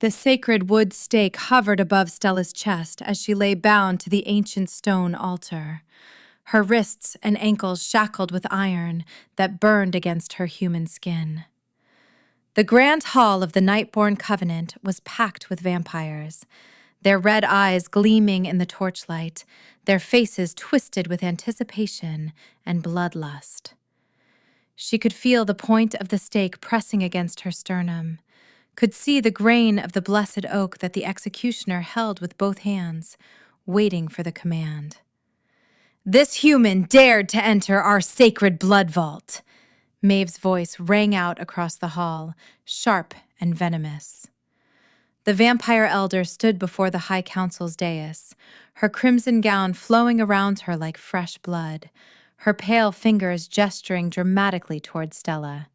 The sacred wood stake hovered above Stella's chest as she lay bound to the ancient stone altar, her wrists and ankles shackled with iron that burned against her human skin. The grand hall of the Nightborn Covenant was packed with vampires, their red eyes gleaming in the torchlight, their faces twisted with anticipation and bloodlust. She could feel the point of the stake pressing against her sternum, could see the grain of the blessed oak that the executioner held with both hands, waiting for the command. "This human dared to enter our sacred blood vault," Maeve's voice rang out across the hall, sharp and venomous. The vampire elder stood before the High Council's dais, her crimson gown flowing around her like fresh blood, her pale fingers gesturing dramatically toward Stella.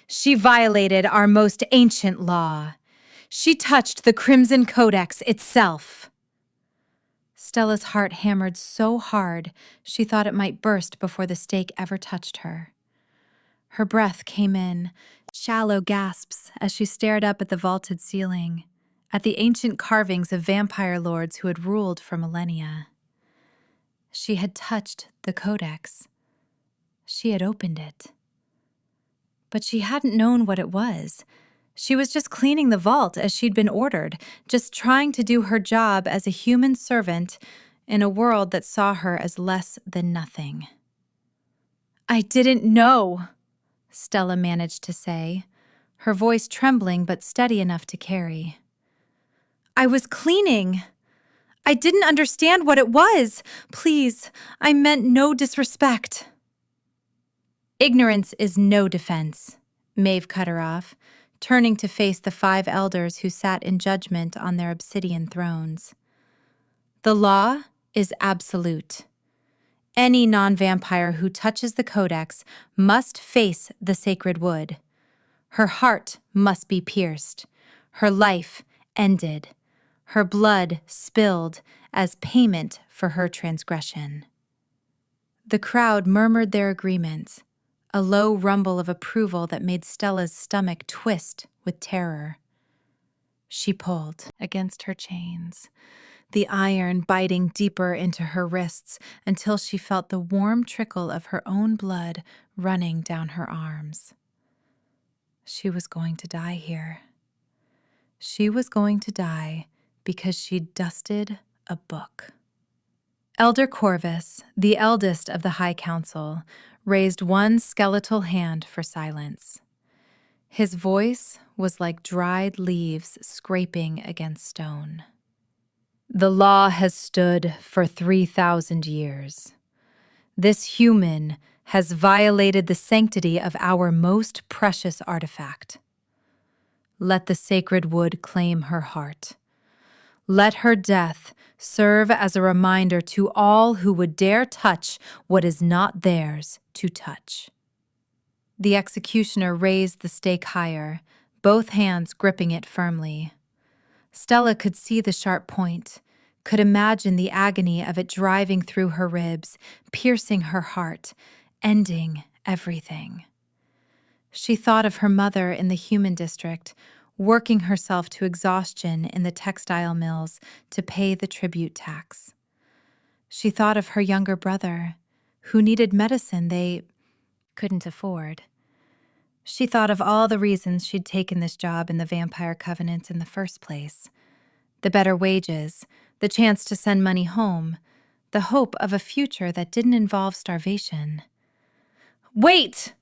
"She violated our most ancient law. She touched the Crimson Codex itself." Stella's heart hammered so hard she thought it might burst before the stake ever touched her. Her breath came in, shallow gasps as she stared up at the vaulted ceiling, at the ancient carvings of vampire lords who had ruled for millennia. She had touched the Codex. She had opened it. But she hadn't known what it was. She was just cleaning the vault as she'd been ordered, just trying to do her job as a human servant in a world that saw her as less than nothing. "I didn't know," Stella managed to say, her voice trembling but steady enough to carry. "I was cleaning. I didn't understand what it was. Please, I meant no disrespect." "Ignorance is no defense," Maeve cut her off, turning to face the 5 elders who sat in judgment on their obsidian thrones. "The law is absolute. Any non-vampire who touches the Codex must face the sacred wood. Her heart must be pierced, her life ended, her blood spilled as payment for her transgression." The crowd murmured their agreement, a low rumble of approval that made Stella's stomach twist with terror. She pulled against her chains, the iron biting deeper into her wrists until she felt the warm trickle of her own blood running down her arms. She was going to die here. She was going to die because she'd dusted a book. Elder Corvus, the eldest of the High Council, raised one skeletal hand for silence. His voice was like dried leaves scraping against stone. "The law has stood for 3,000 years. This human has violated the sanctity of our most precious artifact. Let the sacred wood claim her heart. Let her death serve as a reminder to all who would dare touch what is not theirs to touch." The executioner raised the stake higher, both hands gripping it firmly. Stella could see the sharp point, could imagine the agony of it driving through her ribs, piercing her heart, ending everything. She thought of her mother in the human district, working herself to exhaustion in the textile mills to pay the tribute tax. She thought of her younger brother, who needed medicine they couldn't afford. She thought of all the reasons she'd taken this job in the Vampire Covenant in the first place. The better wages, the chance to send money home, the hope of a future that didn't involve starvation. "Wait!"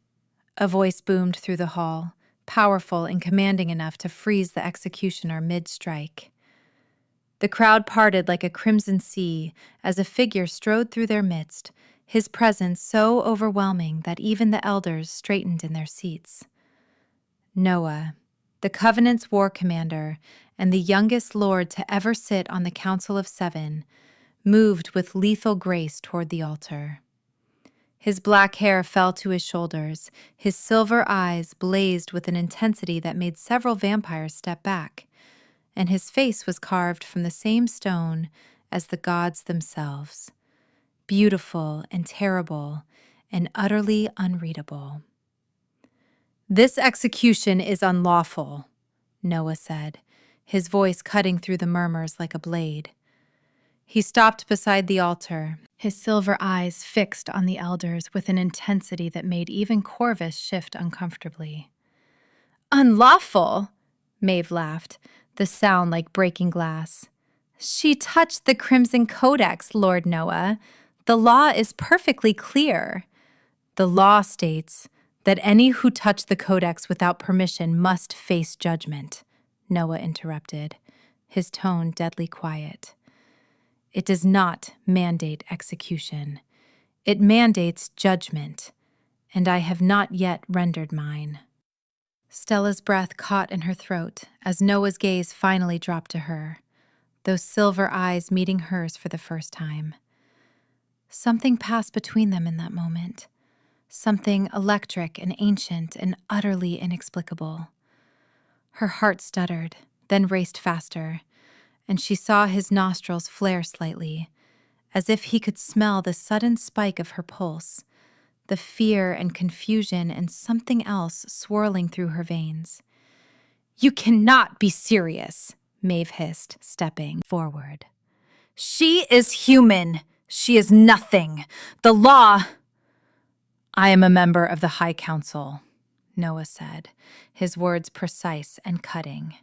a voice boomed through the hall, powerful and commanding enough to freeze the executioner mid-strike. The crowd parted like a crimson sea as a figure strode through their midst, his presence so overwhelming that even the elders straightened in their seats. Noah, the Covenant's war commander and the youngest lord to ever sit on the Council of 7, moved with lethal grace toward the altar. His black hair fell to his shoulders, his silver eyes blazed with an intensity that made several vampires step back, and his face was carved from the same stone as the gods themselves, beautiful and terrible and utterly unreadable. "This execution is unlawful," Noah said, his voice cutting through the murmurs like a blade. He stopped beside the altar, his silver eyes fixed on the elders with an intensity that made even Corvus shift uncomfortably. "Unlawful?" Maeve laughed, the sound like breaking glass. "She touched the Crimson Codex, Lord Noah. The law is perfectly clear." "The law states that any who touch the Codex without permission must face judgment," Noah interrupted, his tone deadly quiet. "It does not mandate execution. It mandates judgment, and I have not yet rendered mine." Stella's breath caught in her throat as Noah's gaze finally dropped to her, those silver eyes meeting hers for the first time. Something passed between them in that moment, something electric and ancient and utterly inexplicable. Her heart stuttered, then raced faster, and she saw his nostrils flare slightly, as if he could smell the sudden spike of her pulse, the fear and confusion and something else swirling through her veins. "You cannot be serious," Maeve hissed, stepping forward. "She is human. She is nothing. The law—" "I am a member of the High Council," Noah said, his words precise and cutting.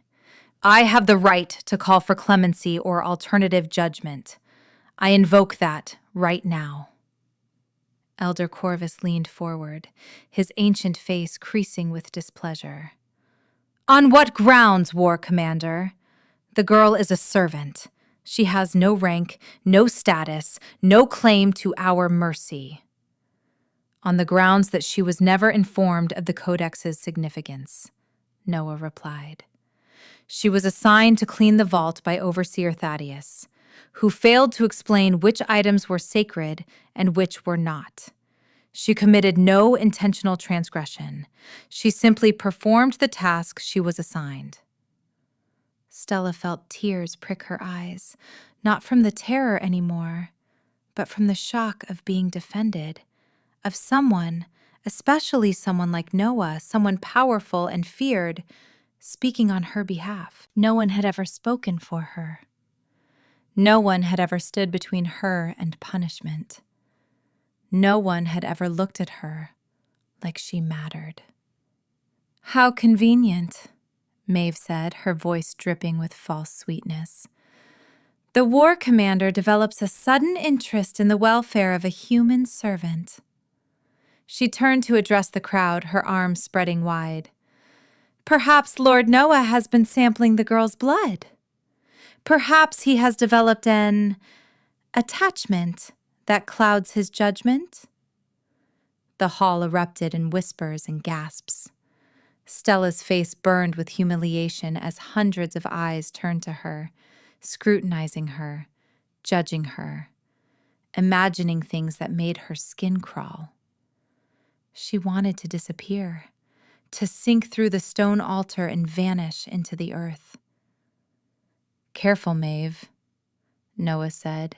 "I have the right to call for clemency or alternative judgment. I invoke that right now." Elder Corvus leaned forward, his ancient face creasing with displeasure. "On what grounds, War Commander? The girl is a servant. She has no rank, no status, no claim to our mercy." "On the grounds that she was never informed of the Codex's significance," Noah replied. "She was assigned to clean the vault by Overseer Thaddeus, who failed to explain which items were sacred and which were not. She committed no intentional transgression. She simply performed the task she was assigned." Stella felt tears prick her eyes, not from the terror anymore, but from the shock of being defended, of someone, especially someone like Noah, someone powerful and feared, speaking on her behalf. No one had ever spoken for her. No one had ever stood between her and punishment. No one had ever looked at her like she mattered. "How convenient," Maeve said, her voice dripping with false sweetness. "The War Commander develops a sudden interest in the welfare of a human servant." She turned to address the crowd, her arms spreading wide. "Perhaps Lord Noah has been sampling the girl's blood. Perhaps he has developed an attachment that clouds his judgment." The hall erupted in whispers and gasps. Stella's face burned with humiliation as hundreds of eyes turned to her, scrutinizing her, judging her, imagining things that made her skin crawl. She wanted to disappear, to sink through the stone altar and vanish into the earth. "Careful, Maeve," Noah said,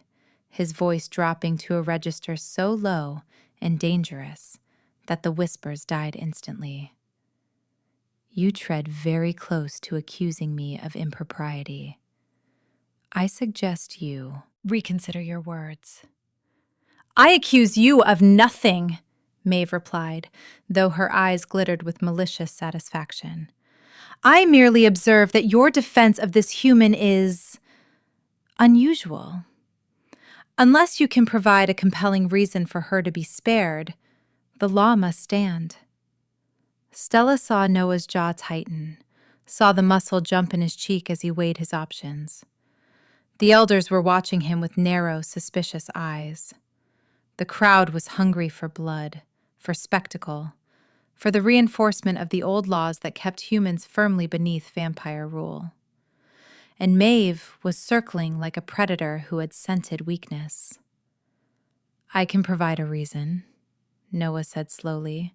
his voice dropping to a register so low and dangerous that the whispers died instantly. "You tread very close to accusing me of impropriety. I suggest you reconsider your words." "I accuse you of nothing," Maeve replied, though her eyes glittered with malicious satisfaction. "I merely observe that your defense of this human is unusual. Unless you can provide a compelling reason for her to be spared, the law must stand." Stella saw Noah's jaw tighten, saw the muscle jump in his cheek as he weighed his options. The elders were watching him with narrow, suspicious eyes. The crowd was hungry for blood, for spectacle, for the reinforcement of the old laws that kept humans firmly beneath vampire rule. And Maeve was circling like a predator who had scented weakness. "I can provide a reason," Noah said slowly,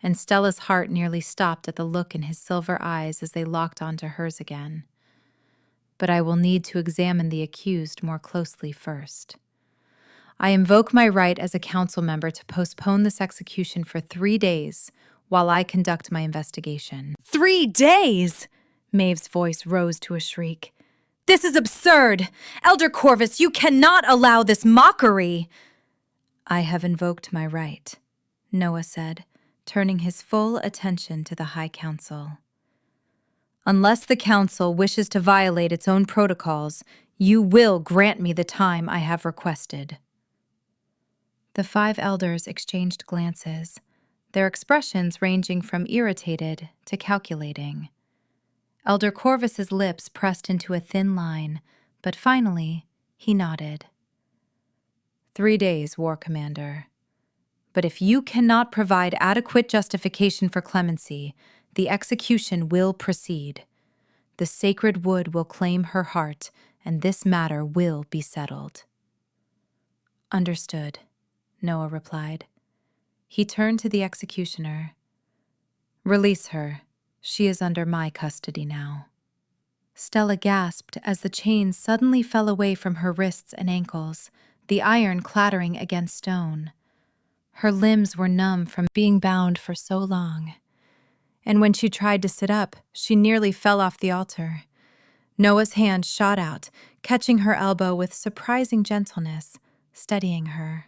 and Stella's heart nearly stopped at the look in his silver eyes as they locked onto hers again. "But I will need to examine the accused more closely first. I invoke my right as a council member to postpone this execution for 3 days while I conduct my investigation." 3 days! Maeve's voice rose to a shriek. This is absurd! Elder Corvus, you cannot allow this mockery! I have invoked my right, Noah said, turning his full attention to the High Council. Unless the Council wishes to violate its own protocols, you will grant me the time I have requested. The 5 elders exchanged glances, their expressions ranging from irritated to calculating. Elder Corvus's lips pressed into a thin line, but finally he nodded. 3 days, War Commander. But if you cannot provide adequate justification for clemency, the execution will proceed. The sacred wood will claim her heart, and this matter will be settled. Understood, Noah replied. He turned to the executioner. Release her. She is under my custody now. Stella gasped as the chains suddenly fell away from her wrists and ankles, the iron clattering against stone. Her limbs were numb from being bound for so long, and when she tried to sit up, she nearly fell off the altar. Noah's hand shot out, catching her elbow with surprising gentleness, steadying her.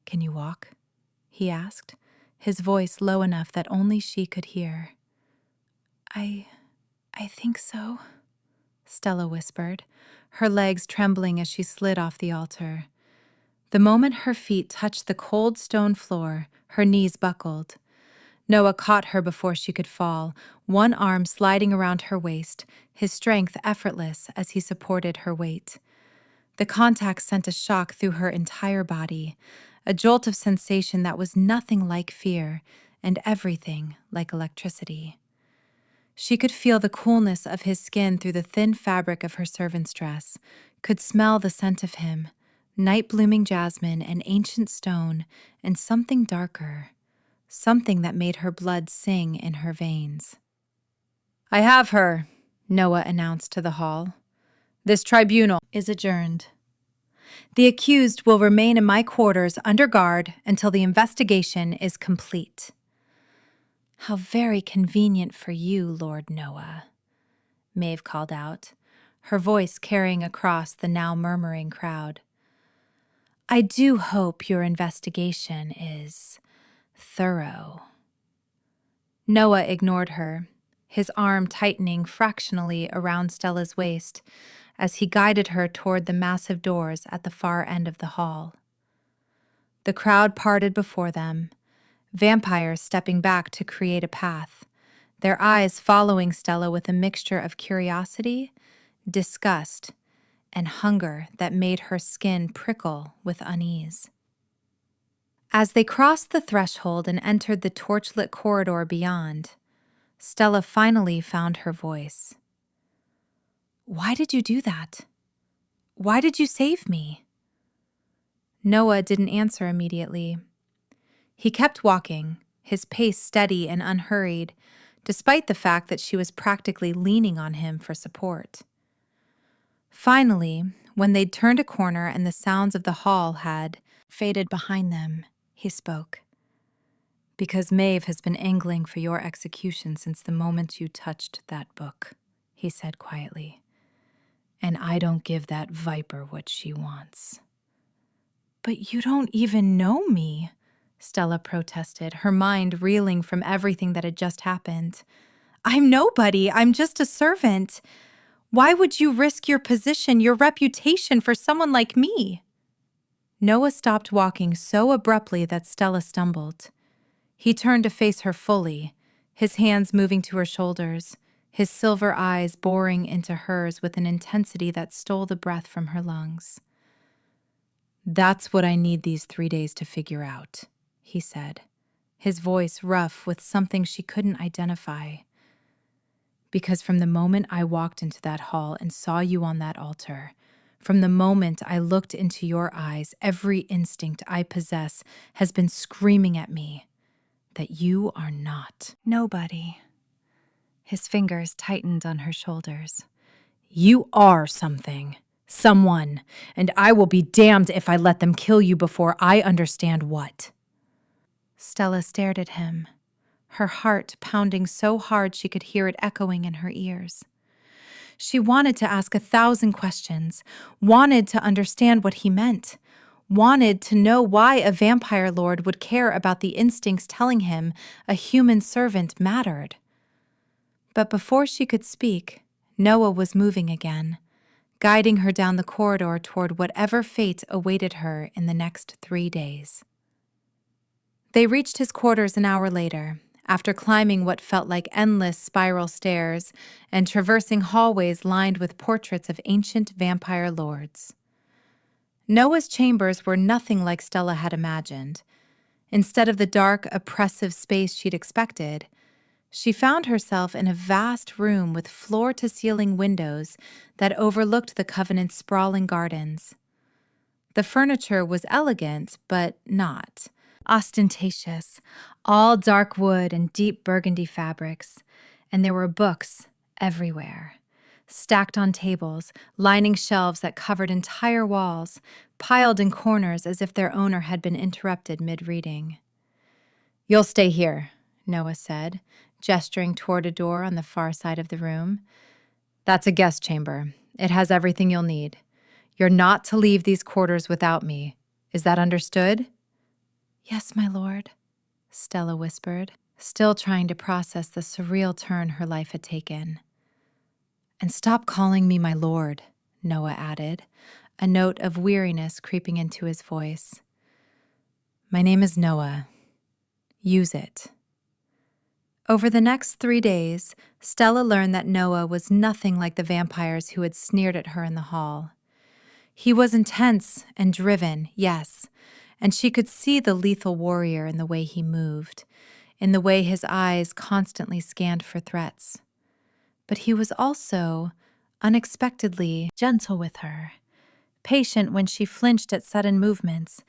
Can you walk? He asked, his voice low enough that only she could hear. I think so, Stella whispered, her legs trembling as she slid off the altar. The moment her feet touched the cold stone floor, her knees buckled. Noah caught her before she could fall, one arm sliding around her waist, his strength effortless as he supported her weight. The contact sent a shock through her entire body, a jolt of sensation that was nothing like fear and everything like electricity. She could feel the coolness of his skin through the thin fabric of her servant's dress, could smell the scent of him, night-blooming jasmine and ancient stone, and something darker, something that made her blood sing in her veins. I have her, Noah announced to the hall. This tribunal is adjourned. The accused will remain in my quarters under guard until the investigation is complete. How very convenient for you, Lord Noah, Maeve called out, her voice carrying across the now murmuring crowd. I do hope your investigation is thorough. Noah ignored her, his arm tightening fractionally around Stella's waist as he guided her toward the massive doors at the far end of the hall. The crowd parted before them, vampires stepping back to create a path, their eyes following Stella with a mixture of curiosity, disgust, and hunger that made her skin prickle with unease. As they crossed the threshold and entered the torchlit corridor beyond, Stella finally found her voice. Why did you do that? Why did you save me? Noah didn't answer immediately. He kept walking, his pace steady and unhurried, despite the fact that she was practically leaning on him for support. Finally, when they'd turned a corner and the sounds of the hall had faded behind them, he spoke. Because Maeve has been angling for your execution since the moment you touched that book, he said quietly. And I don't give that viper what she wants. But you don't even know me, Stella protested, her mind reeling from everything that had just happened. I'm nobody. I'm just a servant. Why would you risk your position, your reputation for someone like me? Noah stopped walking so abruptly that Stella stumbled. He turned to face her fully, his hands moving to her shoulders, his silver eyes boring into hers with an intensity that stole the breath from her lungs. That's what I need these 3 days to figure out, he said, his voice rough with something she couldn't identify. Because from the moment I walked into that hall and saw you on that altar, from the moment I looked into your eyes, every instinct I possess has been screaming at me that you are not nobody. His fingers tightened on her shoulders. You are something, someone, and I will be damned if I let them kill you before I understand what. Stella stared at him, her heart pounding so hard she could hear it echoing in her ears. She wanted to ask 1,000 questions, wanted to understand what he meant, wanted to know why a vampire lord would care about the instincts telling him a human servant mattered. But before she could speak, Noah was moving again, guiding her down the corridor toward whatever fate awaited her in the next 3 days. They reached his quarters an hour later, after climbing what felt like endless spiral stairs and traversing hallways lined with portraits of ancient vampire lords. Noah's chambers were nothing like Stella had imagined. Instead of the dark, oppressive space she'd expected, she found herself in a vast room with floor-to-ceiling windows that overlooked the Covenant's sprawling gardens. The furniture was elegant, but not ostentatious, all dark wood and deep burgundy fabrics, and there were books everywhere, stacked on tables, lining shelves that covered entire walls, piled in corners as if their owner had been interrupted mid-reading. "You'll stay here," Noah said, gesturing toward a door on the far side of the room. "That's a guest chamber. It has everything you'll need. You're not to leave these quarters without me. Is that understood?" "Yes, my lord," Stella whispered, still trying to process the surreal turn her life had taken. "And stop calling me my lord," Noah added, a note of weariness creeping into his voice. "My name is Noah. Use it." Over the next 3 days, Stella learned that Noah was nothing like the vampires who had sneered at her in the hall. He was intense and driven, yes, and she could see the lethal warrior in the way he moved, in the way his eyes constantly scanned for threats. But he was also unexpectedly gentle with her, patient when she flinched at sudden movements,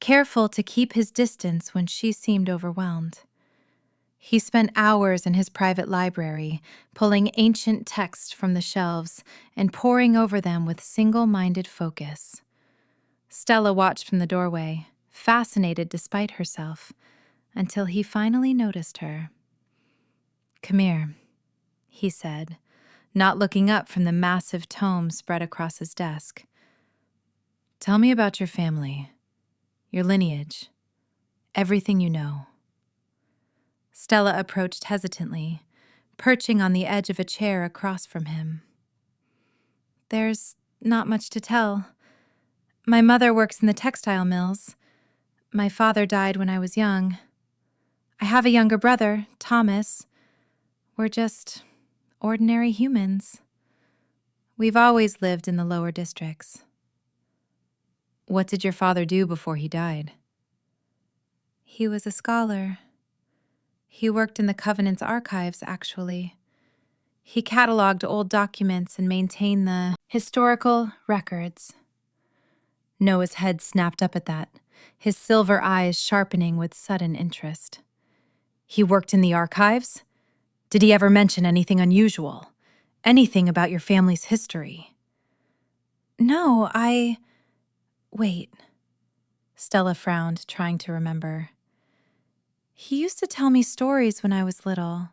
careful to keep his distance when she seemed overwhelmed. He spent hours in his private library, pulling ancient texts from the shelves and poring over them with single-minded focus. Stella watched from the doorway, fascinated despite herself, until he finally noticed her. "Come here," he said, not looking up from the massive tome spread across his desk. "Tell me about your family, your lineage, everything you know." Stella approached hesitantly, perching on the edge of a chair across from him. "There's not much to tell. My mother works in the textile mills. My father died when I was young. I have a younger brother, Thomas. We're just ordinary humans. We've always lived in the lower districts." "What did your father do before he died?" "He was a scholar. He worked in the Covenant's archives, actually. He cataloged old documents and maintained the historical records." Noah's head snapped up at that, his silver eyes sharpening with sudden interest. "He worked in the archives? Did he ever mention anything unusual? Anything about your family's history?" "No, Wait." Stella frowned, trying to remember. "He used to tell me stories when I was little.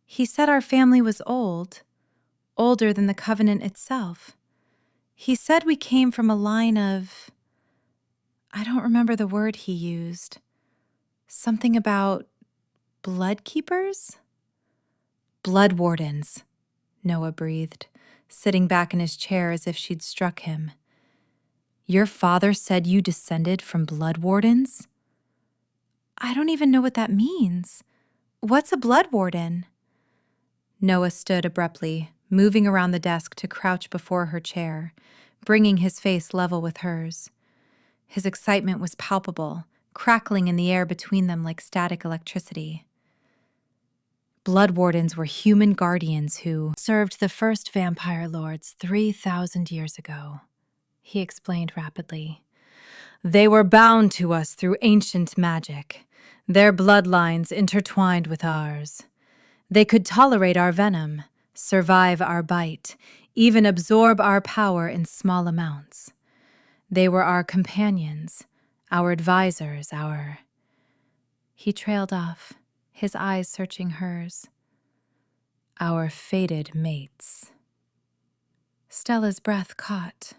He said our family was old, older than the Covenant itself. He said we came from a line of... I don't remember the word he used. Something about blood keepers?" "Blood wardens," Noah breathed, sitting back in his chair as if she'd struck him. "Your father said you descended from blood wardens?" "I don't even know what that means. What's a blood warden?" Noah stood abruptly, moving around the desk to crouch before her chair, bringing his face level with hers. His excitement was palpable, crackling in the air between them like static electricity. "Blood wardens were human guardians who served the first vampire lords 3,000 years ago," he explained rapidly. "They were bound to us through ancient magic, their bloodlines intertwined with ours. They could tolerate our venom, survive our bite, even absorb our power in small amounts. They were our companions, our advisors, our..." He trailed off, his eyes searching hers. Our fated mates. Stella's breath caught.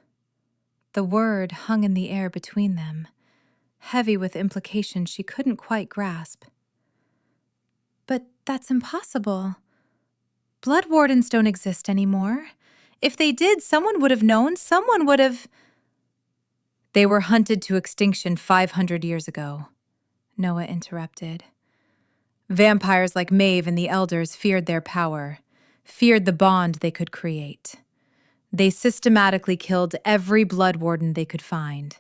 The word hung in the air between them, heavy with implications she couldn't quite grasp. But that's impossible. Blood wardens don't exist anymore. If they did, someone would have known, someone would have... They were hunted to extinction 500 years ago, Noah interrupted. Vampires like Maeve and the Elders feared their power, feared the bond they could create. They systematically killed every blood warden they could find,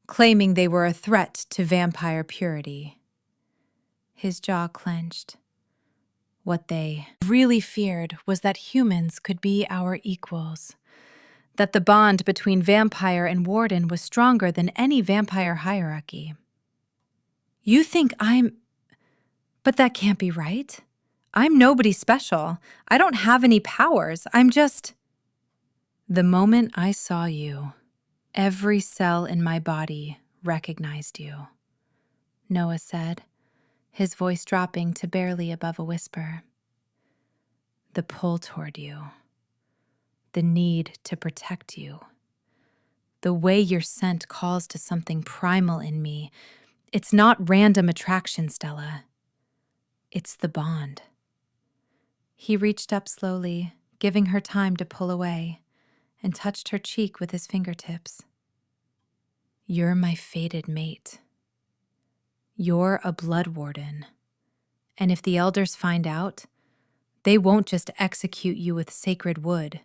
claiming they were a threat to vampire purity. His jaw clenched. What they really feared was that humans could be our equals, that the bond between vampire and warden was stronger than any vampire hierarchy. You think But that can't be right. I'm nobody special. I don't have any powers. I'm just... The moment I saw you, every cell in my body recognized you, Noah said, his voice dropping to barely above a whisper. The pull toward you, the need to protect you, the way your scent calls to something primal in me. It's not random attraction, Stella. It's the bond. He reached up slowly, giving her time to pull away, and touched her cheek with his fingertips. You're my fated mate. You're a blood warden. And if the Elders find out, they won't just execute you with sacred wood.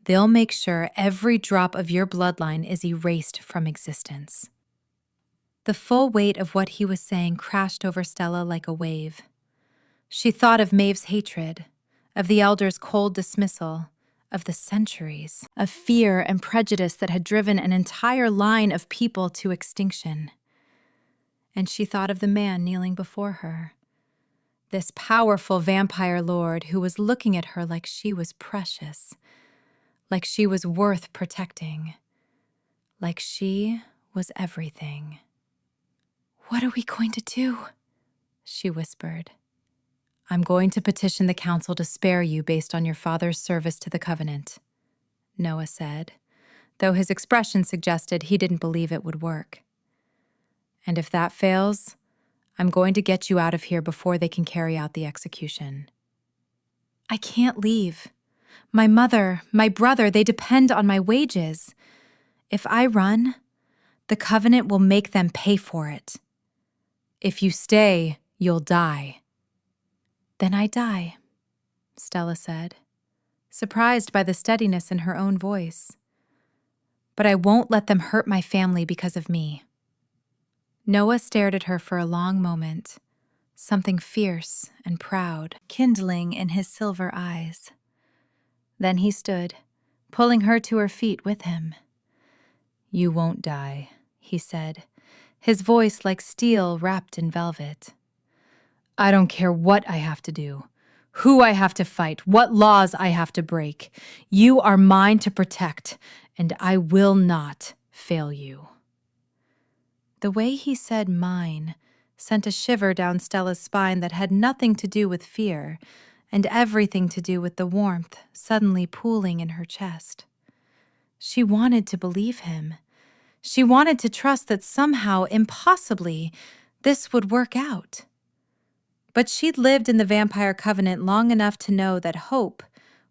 They'll make sure every drop of your bloodline is erased from existence. The full weight of what he was saying crashed over Stella like a wave. She thought of Maeve's hatred, of the Elders' cold dismissal, of the centuries of fear and prejudice that had driven an entire line of people to extinction. And she thought of the man kneeling before her, this powerful vampire lord who was looking at her like she was precious, like she was worth protecting, like she was everything. What are we going to do? She whispered. I'm going to petition the council to spare you based on your father's service to the Covenant, Noah said, though his expression suggested he didn't believe it would work. And if that fails, I'm going to get you out of here before they can carry out the execution. I can't leave. My mother, my brother, they depend on my wages. If I run, the Covenant will make them pay for it. If you stay, you'll die. Then I die, Stella said, surprised by the steadiness in her own voice. But I won't let them hurt my family because of me. Noah stared at her for a long moment, something fierce and proud kindling in his silver eyes. Then he stood, pulling her to her feet with him. You won't die, he said, his voice like steel wrapped in velvet. I don't care what I have to do, who I have to fight, what laws I have to break. You are mine to protect, and I will not fail you. The way he said mine sent a shiver down Stella's spine that had nothing to do with fear and everything to do with the warmth suddenly pooling in her chest. She wanted to believe him. She wanted to trust that somehow, impossibly, this would work out. But she'd lived in the Vampire Covenant long enough to know that hope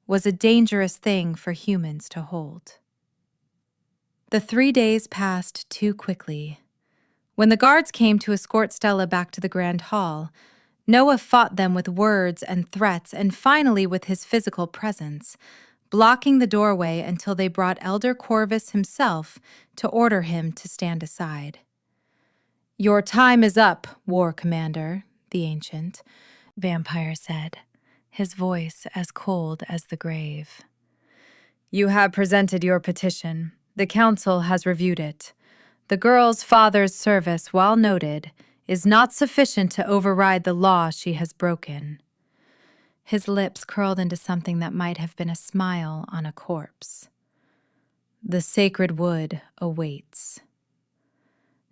was a dangerous thing for humans to hold. The 3 days passed too quickly. When the guards came to escort Stella back to the Grand Hall, Noah fought them with words and threats and finally with his physical presence, blocking the doorway until they brought Elder Corvus himself to order him to stand aside. Your time is up, War Commander, the ancient vampire said, his voice as cold as the grave. You have presented your petition. The council has reviewed it. The girl's father's service, while noted, is not sufficient to override the law she has broken. His lips curled into something that might have been a smile on a corpse. The sacred wood awaits.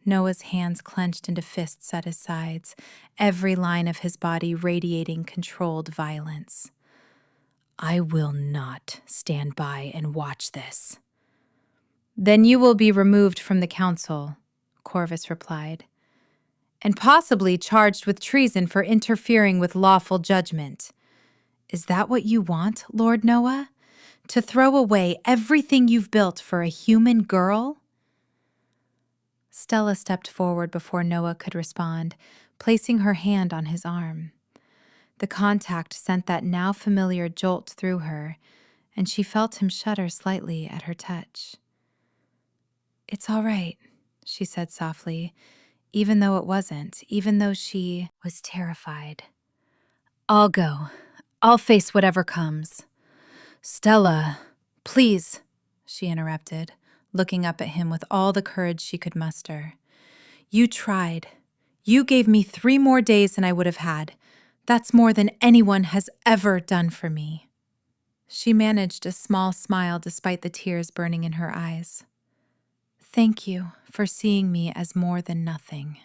Noah's hands clenched into fists at his sides, every line of his body radiating controlled violence. "I will not stand by and watch this." "Then you will be removed from the council," Corvus replied, "and possibly charged with treason for interfering with lawful judgment. Is that what you want, Lord Noah? To throw away everything you've built for a human girl?" Stella stepped forward before Noah could respond, placing her hand on his arm. The contact sent that now familiar jolt through her, and she felt him shudder slightly at her touch. "It's all right," she said softly, even though it wasn't, even though she was terrified. "I'll go. I'll face whatever comes." "Stella, please," she interrupted, looking up at him with all the courage she could muster. "You tried. You gave me 3 more days than I would have had. That's more than anyone has ever done for me." She managed a small smile despite the tears burning in her eyes. "Thank you for seeing me as more than nothing."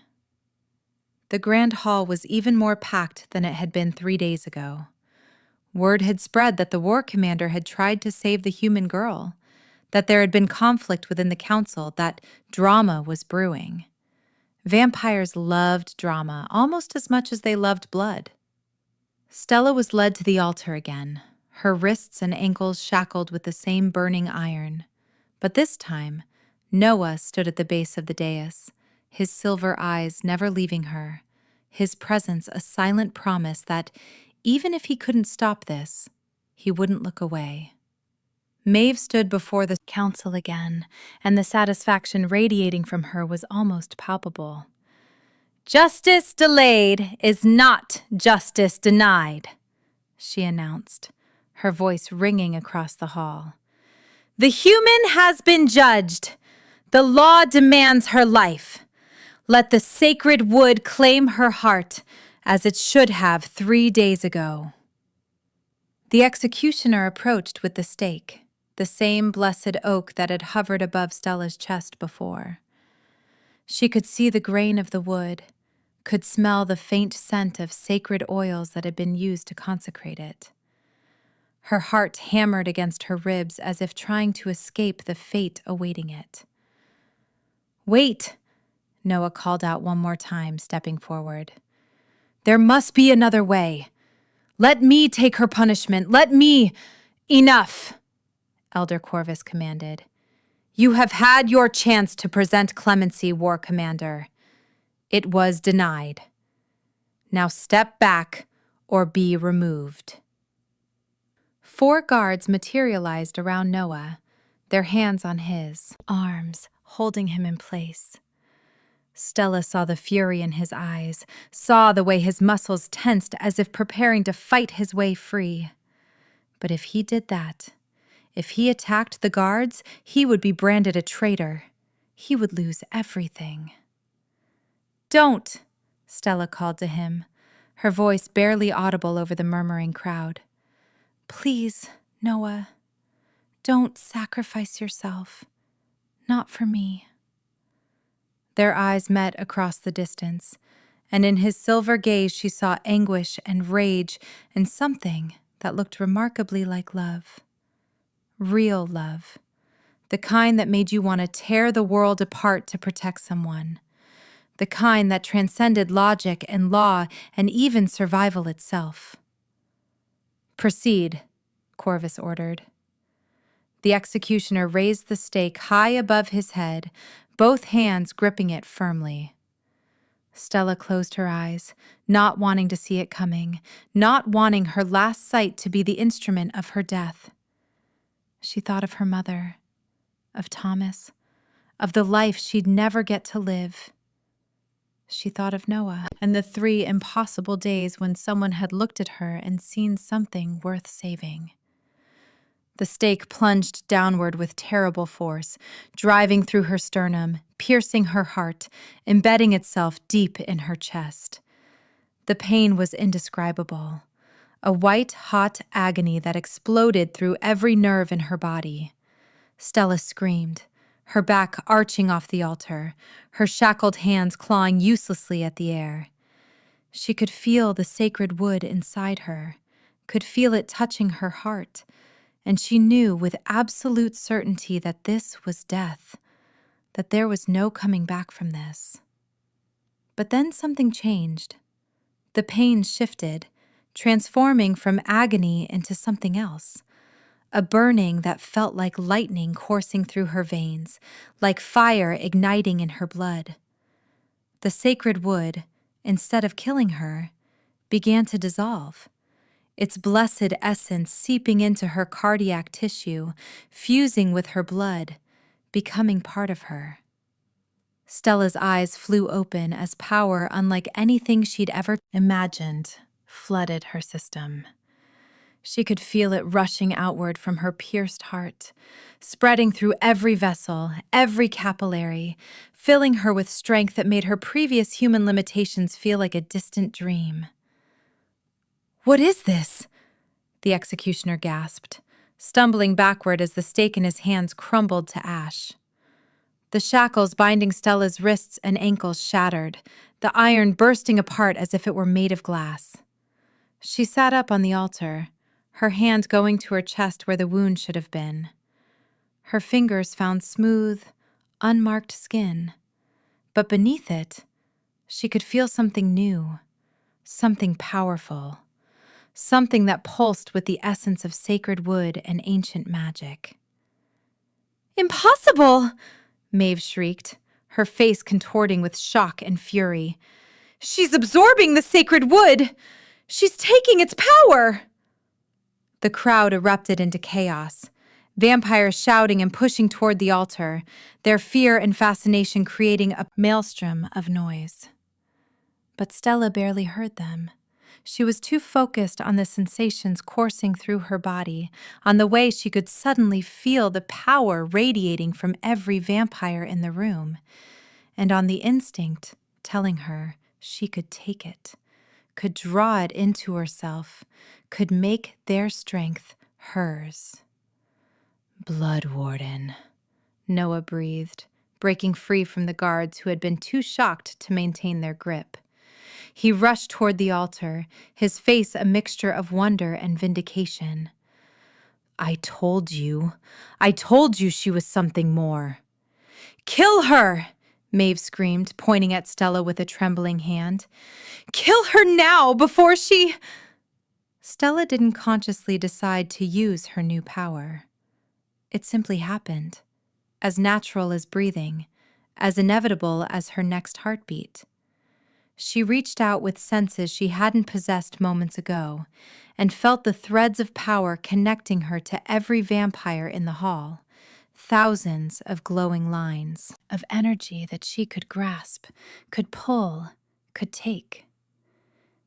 The grand hall was even more packed than it had been 3 days ago. Word had spread that the war commander had tried to save the human girl, that there had been conflict within the council, that drama was brewing. Vampires loved drama almost as much as they loved blood. Stella was led to the altar again, her wrists and ankles shackled with the same burning iron. But this time, Noah stood at the base of the dais, his silver eyes never leaving her, his presence a silent promise that, even if he couldn't stop this, he wouldn't look away. Maeve stood before the council again, and the satisfaction radiating from her was almost palpable. "Justice delayed is not justice denied," she announced, her voice ringing across the hall. "The human has been judged. The law demands her life. Let the sacred wood claim her heart, as it should have 3 days ago." The executioner approached with the stake, the same blessed oak that had hovered above Stella's chest before. She could see the grain of the wood, could smell the faint scent of sacred oils that had been used to consecrate it. Her heart hammered against her ribs as if trying to escape the fate awaiting it. "Wait," Noah called out one more time, stepping forward. "There must be another way. Let me take her punishment. Let me—" "Enough," Elder Corvus commanded. "You have had your chance to present clemency, War Commander. It was denied. Now step back or be removed." 4 guards materialized around Noah, their hands on his arms, holding him in place. Stella saw the fury in his eyes, saw the way his muscles tensed as if preparing to fight his way free. But if he did that, if he attacked the guards, he would be branded a traitor. He would lose everything. "Don't," Stella called to him, her voice barely audible over the murmuring crowd. "Please, Noah, don't sacrifice yourself. Not for me." Their eyes met across the distance, and in his silver gaze she saw anguish and rage and something that looked remarkably like love. Real love. The kind that made you want to tear the world apart to protect someone. The kind that transcended logic and law and even survival itself. "Proceed," Corvus ordered. The executioner raised the stake high above his head, both hands gripping it firmly. Stella closed her eyes, not wanting to see it coming, not wanting her last sight to be the instrument of her death. She thought of her mother, of Thomas, of the life she'd never get to live. She thought of Noah and the 3 impossible days when someone had looked at her and seen something worth saving. The stake plunged downward with terrible force, driving through her sternum, piercing her heart, embedding itself deep in her chest. The pain was indescribable, a white-hot agony that exploded through every nerve in her body. Stella screamed, her back arching off the altar, her shackled hands clawing uselessly at the air. She could feel the sacred wood inside her, could feel it touching her heart, and she knew with absolute certainty that this was death, that there was no coming back from this. But then something changed. The pain shifted, transforming from agony into something else. A burning that felt like lightning coursing through her veins, like fire igniting in her blood. The sacred wood, instead of killing her, began to dissolve, its blessed essence seeping into her cardiac tissue, fusing with her blood, becoming part of her. Stella's eyes flew open as power unlike anything she'd ever imagined flooded her system. She could feel it rushing outward from her pierced heart, spreading through every vessel, every capillary, filling her with strength that made her previous human limitations feel like a distant dream. "What is this?" the executioner gasped, stumbling backward as the stake in his hands crumbled to ash. The shackles binding Stella's wrists and ankles shattered, the iron bursting apart as if it were made of glass. She sat up on the altar, her hand going to her chest where the wound should have been. Her fingers found smooth, unmarked skin, but beneath it, she could feel something new, something powerful, something that pulsed with the essence of sacred wood and ancient magic. "Impossible!" Maeve shrieked, her face contorting with shock and fury. "She's absorbing the sacred wood! She's taking its power!" The crowd erupted into chaos, vampires shouting and pushing toward the altar, their fear and fascination creating a maelstrom of noise. But Stella barely heard them. She was too focused on the sensations coursing through her body, on the way she could suddenly feel the power radiating from every vampire in the room, and on the instinct telling her she could take it, could draw it into herself, could make their strength hers. "Blood warden," Noah breathed, breaking free from the guards who had been too shocked to maintain their grip. He rushed toward the altar, his face a mixture of wonder and vindication. I told you she was something more." "Kill her!" Maeve screamed, pointing at Stella with a trembling hand. "Kill her now, before she—" Stella didn't consciously decide to use her new power. It simply happened, as natural as breathing, as inevitable as her next heartbeat. She reached out with senses she hadn't possessed moments ago, and felt the threads of power connecting her to every vampire in the hall, thousands of glowing lines of energy that she could grasp, could pull, could take.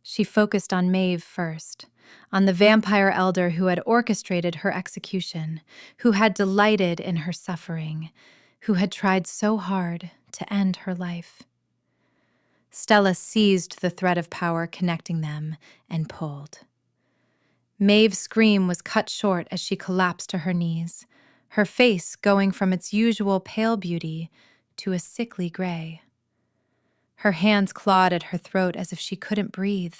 She focused on Maeve first, on the vampire elder who had orchestrated her execution, who had delighted in her suffering, who had tried so hard to end her life. Stella seized the thread of power connecting them and pulled. Maeve's scream was cut short as she collapsed to her knees, her face going from its usual pale beauty to a sickly gray. Her hands clawed at her throat as if she couldn't breathe,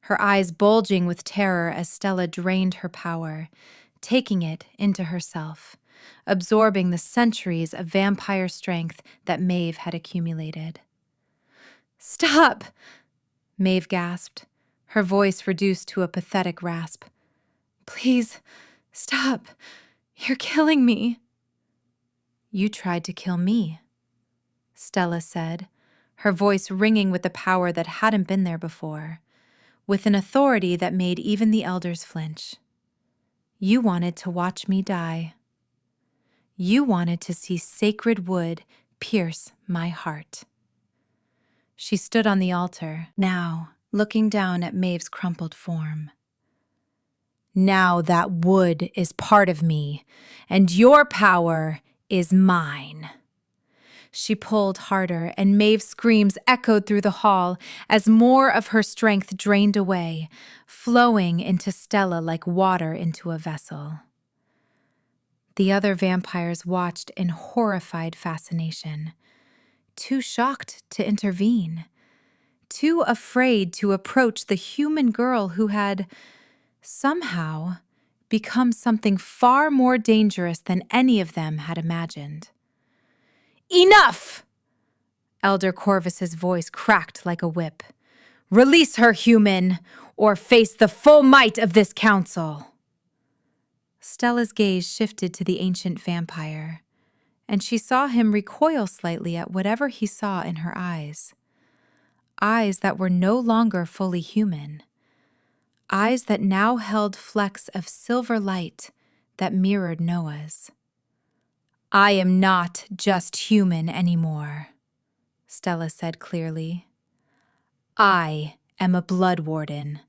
her eyes bulging with terror as Stella drained her power, taking it into herself, absorbing the centuries of vampire strength that Maeve had accumulated. "Stop!" Maeve gasped, her voice reduced to a pathetic rasp. "Please, stop. You're killing me." "You tried to kill me," Stella said, her voice ringing with the power that hadn't been there before, with an authority that made even the elders flinch. "You wanted to watch me die. You wanted to see sacred wood pierce my heart." She stood on the altar, now looking down at Maeve's crumpled form. "Now that wood is part of me, and your power is mine." She pulled harder, and Maeve's screams echoed through the hall as more of her strength drained away, flowing into Stella like water into a vessel. The other vampires watched in horrified fascination, too shocked to intervene, too afraid to approach the human girl who had, somehow, become something far more dangerous than any of them had imagined. "Enough!" Elder Corvus's voice cracked like a whip. "Release her, human, or face the full might of this council." Stella's gaze shifted to the ancient vampire, and she saw him recoil slightly at whatever he saw in her eyes. Eyes that were no longer fully human. Eyes that now held flecks of silver light that mirrored Noah's. "I am not just human anymore," Stella said clearly. "I am a blood warden,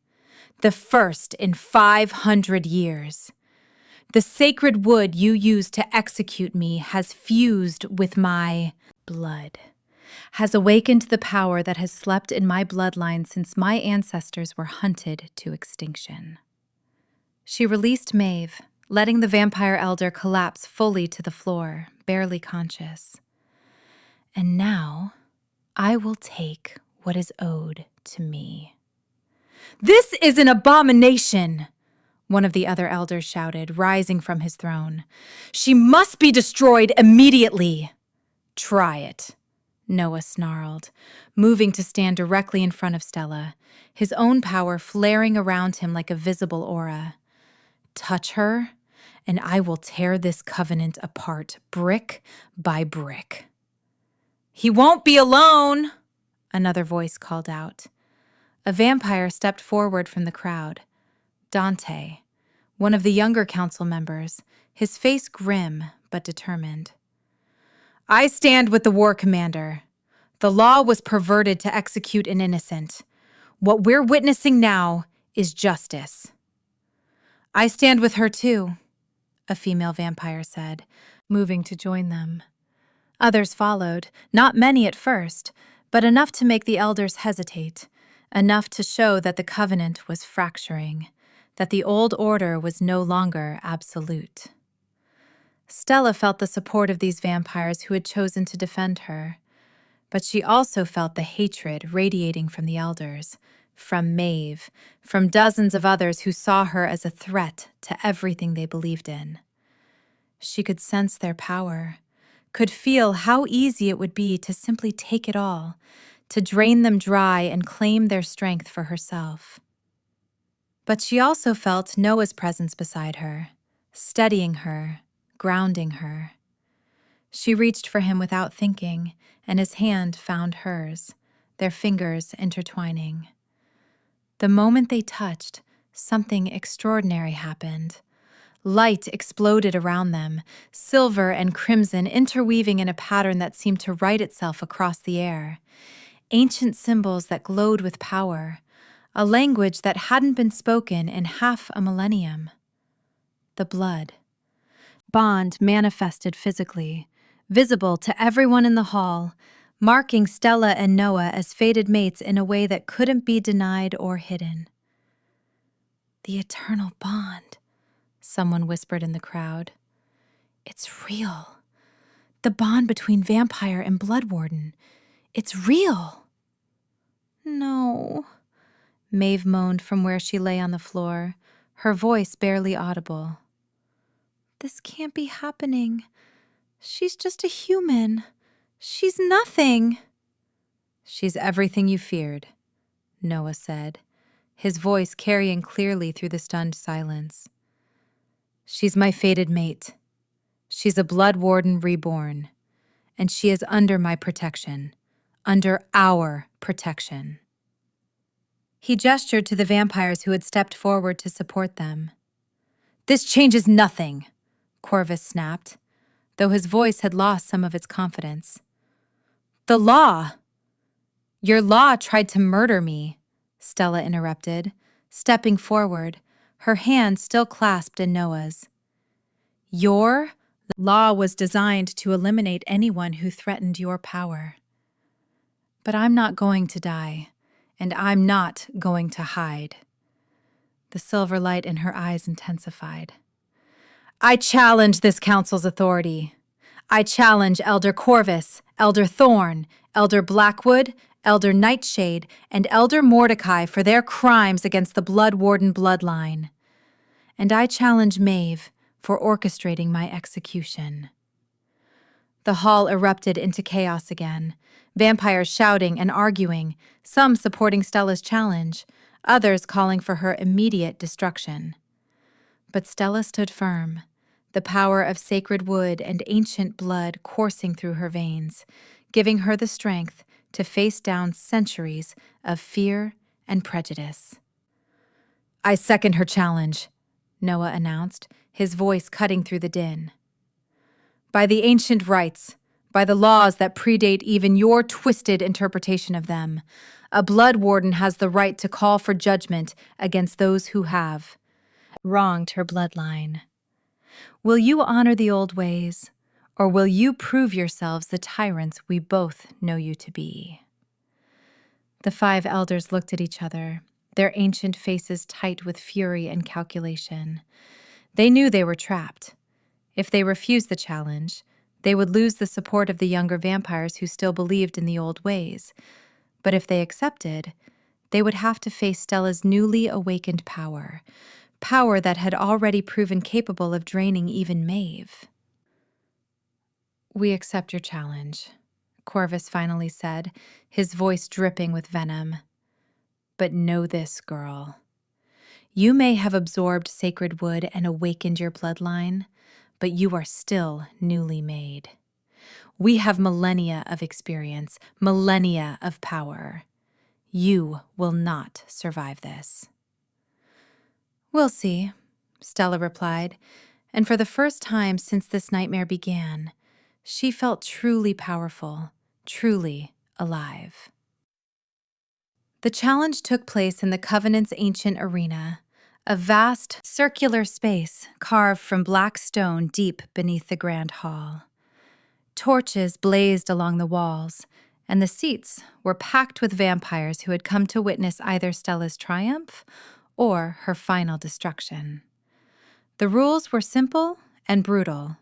the first in 500 years. The sacred wood you used to execute me has fused with my blood, has awakened the power that has slept in my bloodline since my ancestors were hunted to extinction." She released Maeve, letting the vampire elder collapse fully to the floor, barely conscious. "And now, I will take what is owed to me." "This is an abomination!" one of the other elders shouted, rising from his throne. "She must be destroyed immediately." "Try it," Noah snarled, moving to stand directly in front of Stella, his own power flaring around him like a visible aura. "Touch her, and I will tear this covenant apart, brick by brick." "He won't be alone," another voice called out. A vampire stepped forward from the crowd. Dante, one of the younger council members, his face grim but determined. "I stand with the war commander. The law was perverted to execute an innocent. What we're witnessing now is justice." "I stand with her too," a female vampire said, moving to join them. Others followed, not many at first, but enough to make the elders hesitate, enough to show that the covenant was fracturing, that the old order was no longer absolute. Stella felt the support of these vampires who had chosen to defend her, but she also felt the hatred radiating from the elders, from Maeve, from dozens of others who saw her as a threat to everything they believed in. She could sense their power, could feel how easy it would be to simply take it all, to drain them dry and claim their strength for herself. But she also felt Noah's presence beside her, steadying her, grounding her. She reached for him without thinking, and his hand found hers, their fingers intertwining. The moment they touched, something extraordinary happened. Light exploded around them, silver and crimson interweaving in a pattern that seemed to write itself across the air. Ancient symbols that glowed with power, a language that hadn't been spoken in half a millennium. The blood. Bond manifested physically, visible to everyone in the hall, marking Stella and Noah as fated mates in a way that couldn't be denied or hidden. "The eternal bond," someone whispered in the crowd. "It's real. The bond between vampire and blood warden. It's real." "No," Maeve moaned from where she lay on the floor, her voice barely audible. "This can't be happening. She's just a human. She's nothing." "She's everything you feared," Noah said, his voice carrying clearly through the stunned silence. "She's my fated mate. She's a blood warden reborn, and she is under my protection, under our protection." He gestured to the vampires who had stepped forward to support them. "This changes nothing," Corvus snapped, though his voice had lost some of its confidence. "The law!" "Your law tried to murder me," Stella interrupted, stepping forward, her hand still clasped in Noah's. "Your law was designed to eliminate anyone who threatened your power. But I'm not going to die, and I'm not going to hide." The silver light in her eyes intensified. I challenge this council's authority. I challenge Elder Corvus, Elder Thorn, Elder Blackwood, Elder Nightshade, and Elder Mordecai for their crimes against the Blood Warden bloodline. And I challenge Maeve for orchestrating my execution. The hall erupted into chaos again, vampires shouting and arguing, some supporting Stella's challenge, others calling for her immediate destruction. But Stella stood firm, the power of sacred wood and ancient blood coursing through her veins, giving her the strength to face down centuries of fear and prejudice. I second her challenge, Noah announced, his voice cutting through the din. By the ancient rites, by the laws that predate even your twisted interpretation of them, a blood warden has the right to call for judgment against those who have wronged her bloodline. Will you honor the old ways, or will you prove yourselves the tyrants we both know you to be? The 5 elders looked at each other, their ancient faces tight with fury and calculation. They knew they were trapped. If they refused the challenge, they would lose the support of the younger vampires who still believed in the old ways. But if they accepted, they would have to face Stella's newly awakened power that had already proven capable of draining even Maeve. We accept your challenge, Corvus finally said, his voice dripping with venom. But know this, girl. You may have absorbed sacred wood and awakened your bloodline, but you are still newly made. We have millennia of experience, millennia of power. You will not survive this. We'll see, Stella replied, and for the first time since this nightmare began, she felt truly powerful, truly alive. The challenge took place in the Covenant's ancient arena, a vast, circular space carved from black stone deep beneath the grand hall. Torches blazed along the walls, and the seats were packed with vampires who had come to witness either Stella's triumph or her final destruction. The rules were simple and brutal.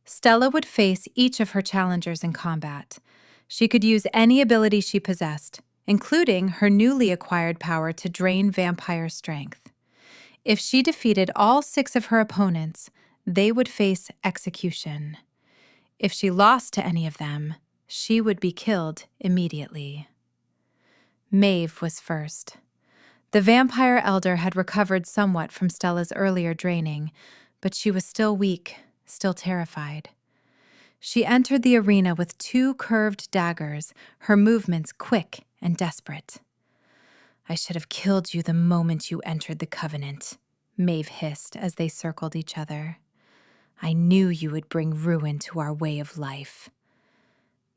Stella would face each of her challengers in combat. She could use any ability she possessed, including her newly acquired power to drain vampire strength. If she defeated all 6 of her opponents, they would face execution. If she lost to any of them, she would be killed immediately. Maeve was first. The vampire elder had recovered somewhat from Stella's earlier draining, but she was still weak, still terrified. She entered the arena with 2 curved daggers, her movements quick and desperate. I should have killed you the moment you entered the Covenant, Maeve hissed as they circled each other. I knew you would bring ruin to our way of life.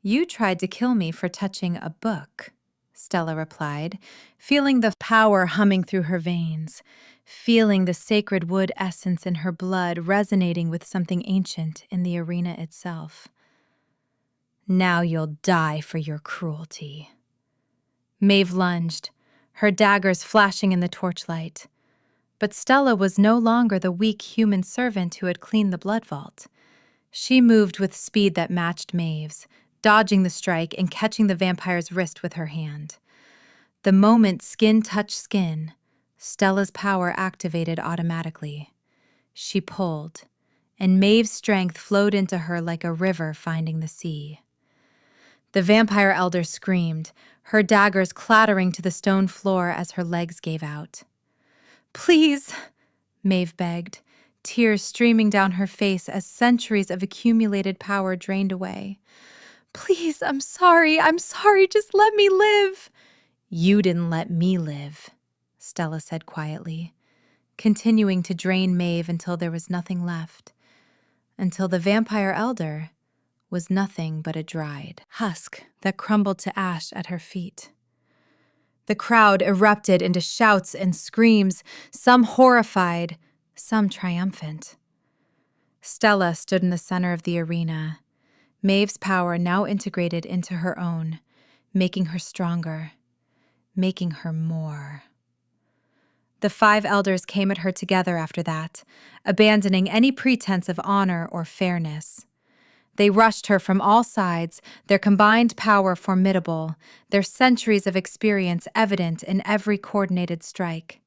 You tried to kill me for touching a book, Stella replied, feeling the power humming through her veins, feeling the sacred wood essence in her blood resonating with something ancient in the arena itself. Now you'll die for your cruelty. Maeve lunged, her daggers flashing in the torchlight. But Stella was no longer the weak human servant who had cleaned the blood vault. She moved with speed that matched Maeve's, dodging the strike and catching the vampire's wrist with her hand. The moment skin touched skin, Stella's power activated automatically. She pulled, and Maeve's strength flowed into her like a river finding the sea. The vampire elder screamed, her daggers clattering to the stone floor as her legs gave out. Please, Maeve begged, tears streaming down her face as centuries of accumulated power drained away. Please, I'm sorry, just let me live. You didn't let me live, Stella said quietly, continuing to drain Maeve until there was nothing left, until the vampire elder was nothing but a dried husk that crumbled to ash at her feet. The crowd erupted into shouts and screams, some horrified, some triumphant. Stella stood in the center of the arena, Maeve's power now integrated into her own, making her stronger, making her more. The 5 elders came at her together after that, abandoning any pretense of honor or fairness. They rushed her from all sides, their combined power formidable, their centuries of experience evident in every coordinated strike.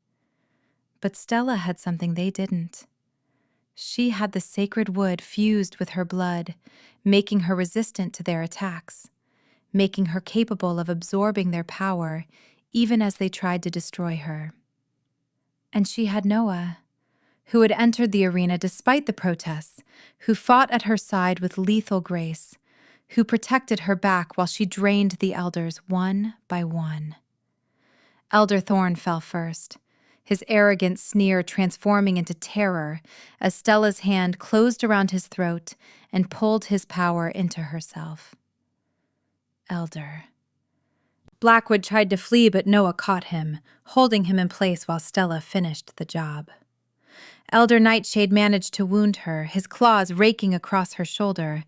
But Stella had something they didn't. She had the sacred wood fused with her blood, making her resistant to their attacks, making her capable of absorbing their power even as they tried to destroy her. And she had Noah, who had entered the arena despite the protests, who fought at her side with lethal grace, who protected her back while she drained the elders one by one. Elder Thorn fell first, his arrogant sneer transforming into terror as Stella's hand closed around his throat and pulled his power into herself. Elder. Blackwood tried to flee, but Noah caught him, holding him in place while Stella finished the job. Elder Nightshade managed to wound her, his claws raking across her shoulder,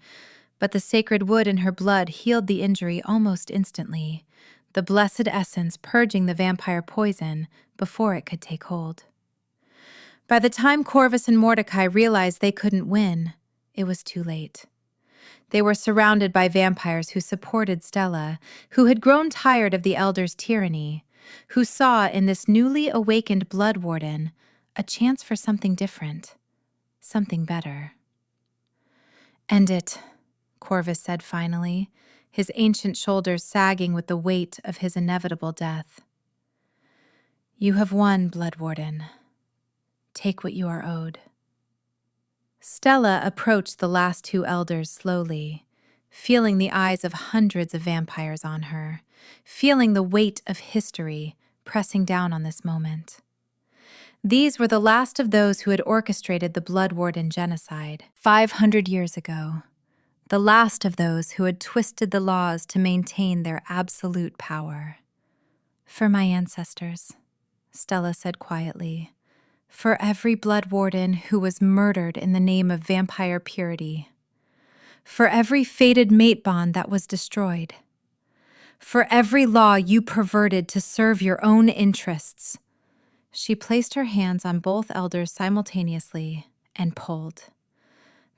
but the sacred wood in her blood healed the injury almost instantly, the blessed essence purging the vampire poison before it could take hold. By the time Corvus and Mordecai realized they couldn't win, it was too late. They were surrounded by vampires who supported Stella, who had grown tired of the elders' tyranny, who saw in this newly awakened blood warden a chance for something different, something better. "End it," Corvus said finally, his ancient shoulders sagging with the weight of his inevitable death. "You have won, Blood Warden. Take what you are owed." Stella approached the last 2 elders slowly, feeling the eyes of hundreds of vampires on her, feeling the weight of history pressing down on this moment. These were the last of those who had orchestrated the Blood Warden genocide 500 years ago, the last of those who had twisted the laws to maintain their absolute power. "For my ancestors," Stella said quietly, "for every Blood Warden who was murdered in the name of vampire purity, for every fated mate bond that was destroyed, for every law you perverted to serve your own interests." She placed her hands on both elders simultaneously and pulled.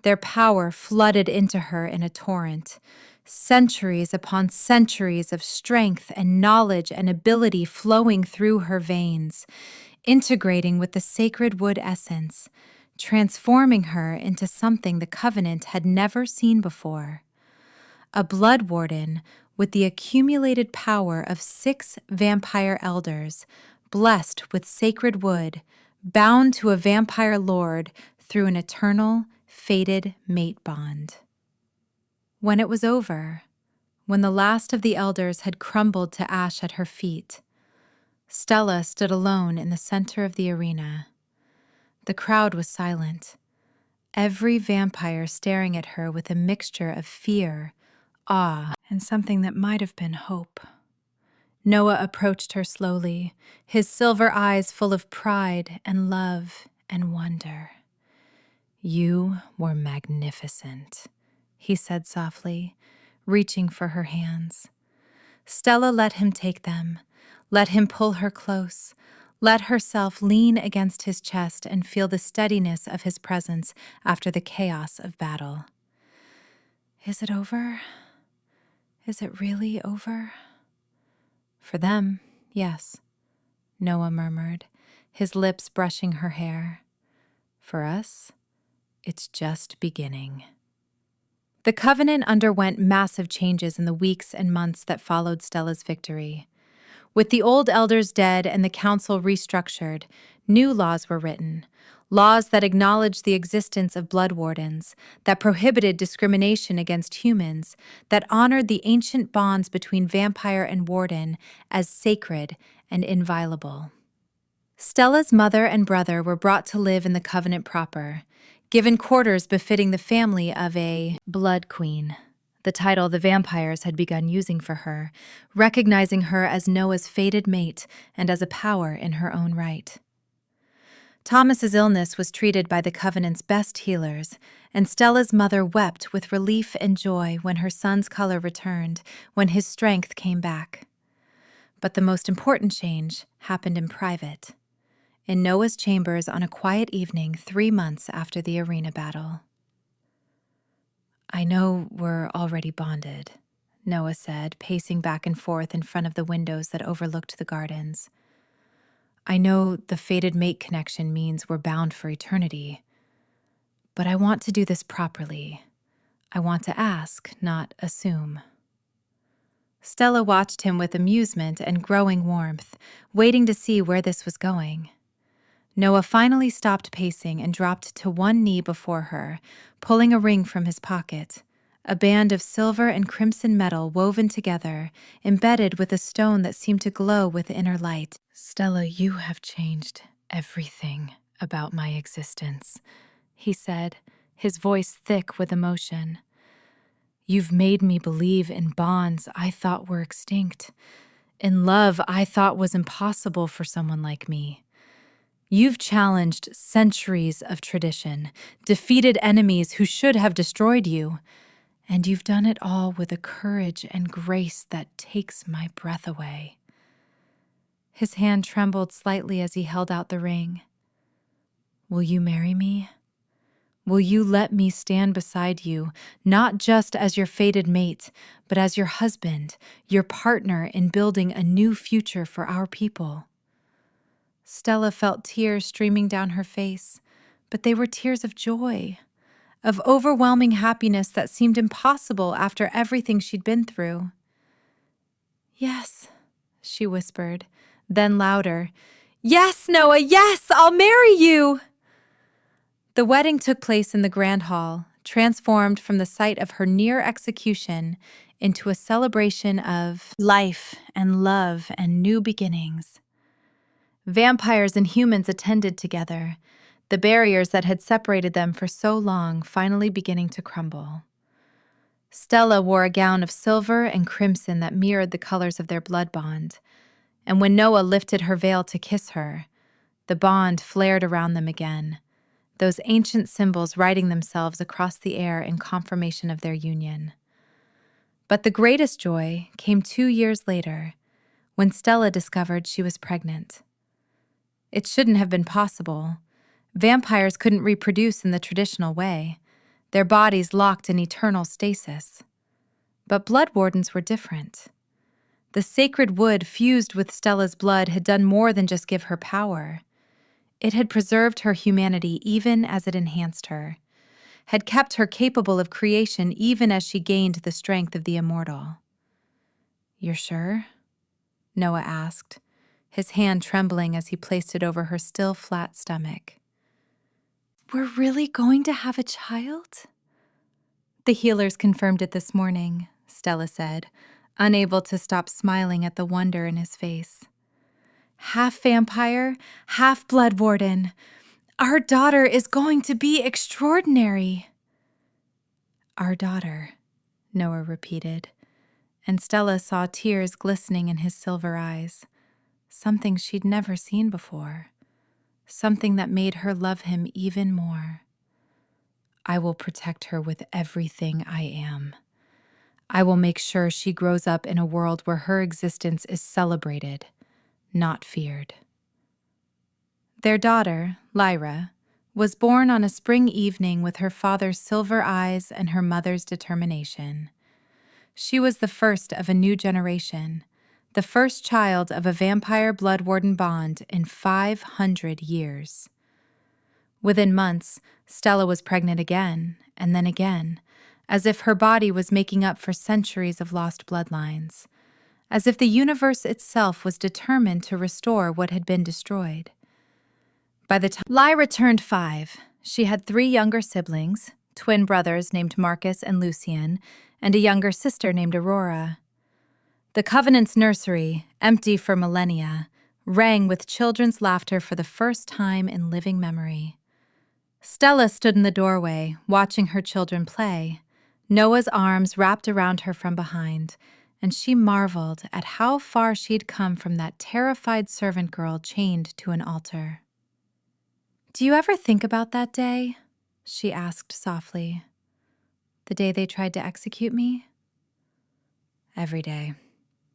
Their power flooded into her in a torrent, centuries upon centuries of strength and knowledge and ability flowing through her veins, integrating with the sacred wood essence, transforming her into something the Covenant had never seen before. A blood warden with the accumulated power of 6 vampire elders, blessed with sacred wood, bound to a vampire lord through an eternal, fated mate bond. When it was over, when the last of the elders had crumbled to ash at her feet, Stella stood alone in the center of the arena. The crowd was silent, every vampire staring at her with a mixture of fear, awe, and something that might have been hope. Noah approached her slowly, his silver eyes full of pride and love and wonder. "You were magnificent," he said softly, reaching for her hands. Stella let him take them, let him pull her close, let herself lean against his chest and feel the steadiness of his presence after the chaos of battle. "Is it over? Is it really over?" "For them, yes," Noah murmured, his lips brushing her hair. "For us, it's just beginning." The Covenant underwent massive changes in the weeks and months that followed Stella's victory. With the old elders dead and the council restructured, new laws were written, laws that acknowledged the existence of blood wardens, that prohibited discrimination against humans, that honored the ancient bonds between vampire and warden as sacred and inviolable. Stella's mother and brother were brought to live in the Covenant proper, given quarters befitting the family of a Blood Queen, the title the vampires had begun using for her, recognizing her as Noah's fated mate and as a power in her own right. Thomas's illness was treated by the Covenant's best healers, and Stella's mother wept with relief and joy when her son's color returned, when his strength came back. But the most important change happened in private. in Noah's chambers on a quiet evening 3 months after the arena battle. "I know we're already bonded," Noah said, pacing back and forth in front of the windows that overlooked the gardens. "I know the fated mate connection means we're bound for eternity. But I want to do this properly. I want to ask, not assume." Stella watched him with amusement and growing warmth, waiting to see where this was going. Noah finally stopped pacing and dropped to one knee before her, pulling a ring from his pocket, a band of silver and crimson metal woven together, embedded with a stone that seemed to glow with inner light. "Stella, you have changed everything about my existence," he said, his voice thick with emotion. "You've made me believe in bonds I thought were extinct, in love I thought was impossible for someone like me. You've challenged centuries of tradition, defeated enemies who should have destroyed you, and you've done it all with a courage and grace that takes my breath away." His hand trembled slightly as he held out the ring. "Will you marry me? Will you let me stand beside you, not just as your fated mate, but as your husband, your partner in building a new future for our people?" Stella felt tears streaming down her face, but they were tears of joy, of overwhelming happiness that seemed impossible after everything she'd been through. "Yes," she whispered, then louder, "Yes, Noah, yes, I'll marry you!" The wedding took place in the Grand Hall, transformed from the site of her near execution into a celebration of life and love and new beginnings. Vampires and humans attended together, the barriers that had separated them for so long finally beginning to crumble. Stella wore a gown of silver and crimson that mirrored the colors of their blood bond, and when Noah lifted her veil to kiss her, the bond flared around them again, those ancient symbols writing themselves across the air in confirmation of their union. But the greatest joy came 2 years later, when Stella discovered she was pregnant. It shouldn't have been possible. Vampires couldn't reproduce in the traditional way, their bodies locked in eternal stasis. But blood wardens were different. The sacred wood fused with Stella's blood had done more than just give her power. It had preserved her humanity even as it enhanced her, had kept her capable of creation even as she gained the strength of the immortal. "You're sure?" Noah asked, his hand trembling as he placed it over her still flat stomach. "We're really going to have a child?" "The healers confirmed it this morning," Stella said, unable to stop smiling at the wonder in his face. "Half vampire, half blood warden. Our daughter is going to be extraordinary." "Our daughter," Noah repeated, and Stella saw tears glistening in his silver eyes, something she'd never seen before, something that made her love him even more. "I will protect her with everything I am. I will make sure she grows up in a world where her existence is celebrated, not feared." Their daughter, Lyra, was born on a spring evening with her father's silver eyes and her mother's determination. She was the first of a new generation, the first child of a vampire blood warden bond in 500 years. Within months, Stella was pregnant again, and then again, as if her body was making up for centuries of lost bloodlines, as if the universe itself was determined to restore what had been destroyed. By the time Lyra turned 5, she had 3 younger siblings, twin brothers named Marcus and Lucian, and a younger sister named Aurora. The Covenant's nursery, empty for millennia, rang with children's laughter for the first time in living memory. Stella stood in the doorway, watching her children play, Noah's arms wrapped around her from behind, and she marveled at how far she'd come from that terrified servant girl chained to an altar. "Do you ever think about that day?" she asked softly. "The day they tried to execute me?" "Every day,"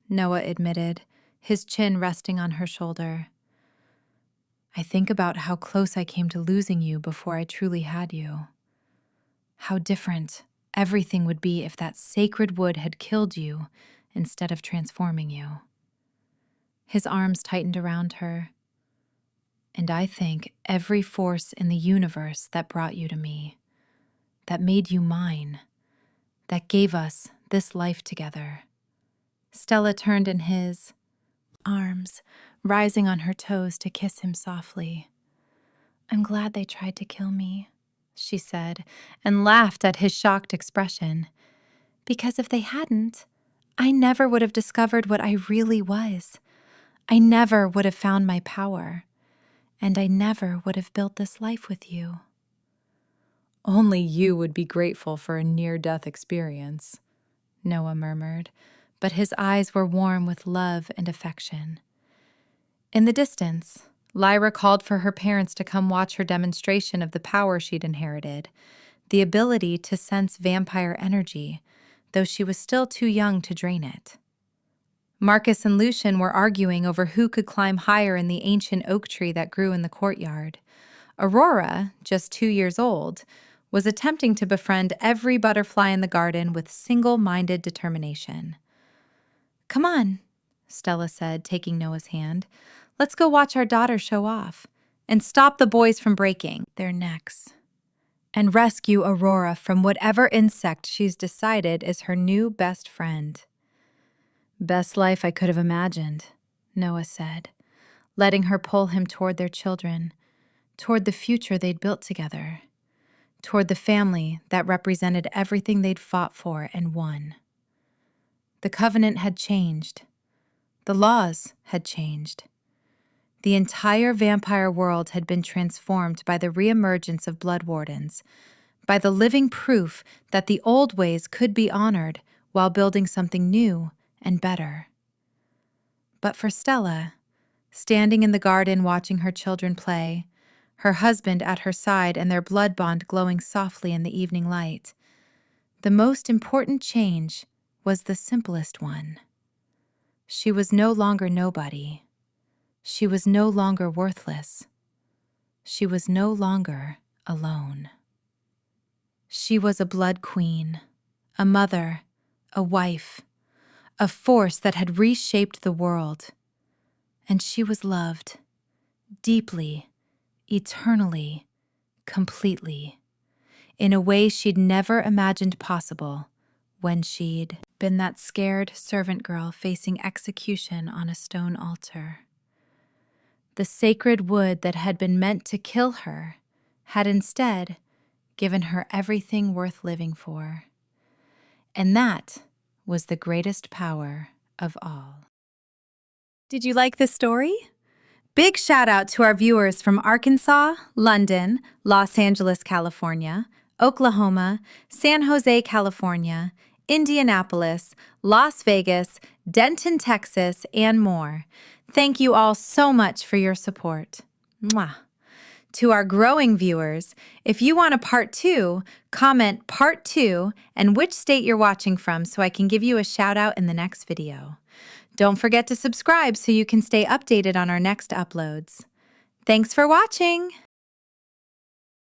Noah admitted, his chin resting on her shoulder. I think about how close I came to losing you before I truly had you. How different everything would be if that sacred wood had killed you instead of transforming you. His arms tightened around her, and I thank every force in the universe that brought you to me, that made you mine, that gave us this life together. Stella turned in his arms, rising on her toes to kiss him softly. I'm glad they tried to kill me, she said, and laughed at his shocked expression. Because if they hadn't, I never would have discovered what I really was. I never would have found my power, and I never would have built this life with you. Only you would be grateful for a near-death experience, Noah murmured, but his eyes were warm with love and affection. In the distance, Lyra called for her parents to come watch her demonstration of the power she'd inherited, the ability to sense vampire energy, though she was still too young to drain it. Marcus and Lucian were arguing over who could climb higher in the ancient oak tree that grew in the courtyard. Aurora, just 2 years old, was attempting to befriend every butterfly in the garden with single-minded determination. Come on, Stella said, taking Noah's hand. Let's go watch our daughter show off and stop the boys from breaking their necks and rescue Aurora from whatever insect she's decided is her new best friend. Best life I could have imagined, Noah said, letting her pull him toward their children, toward the future they'd built together, toward the family that represented everything they'd fought for and won. The covenant had changed. The laws had changed. The entire vampire world had been transformed by the reemergence of blood wardens, by the living proof that the old ways could be honored while building something new and better. But for Stella, standing in the garden watching her children play, her husband at her side and their blood bond glowing softly in the evening light, the most important change was the simplest one. She was no longer nobody. She was no longer worthless. She was no longer alone. She was a blood queen, a mother, a wife, a force that had reshaped the world. And she was loved, deeply, eternally, completely, in a way she'd never imagined possible when she'd been that scared servant girl facing execution on a stone altar. The sacred wood that had been meant to kill her had instead given her everything worth living for. And that was the greatest power of all. Did you like this story? Big shout out to our viewers from Arkansas, London, Los Angeles, California, Oklahoma, San Jose, California, Indianapolis, Las Vegas, Denton, Texas, and more. Thank you all so much for your support. Mwah. To our growing viewers, if you want a part 2, comment part 2 and which state you're watching from so I can give you a shout out in the next video. Don't forget to subscribe so you can stay updated on our next uploads. Thanks for watching!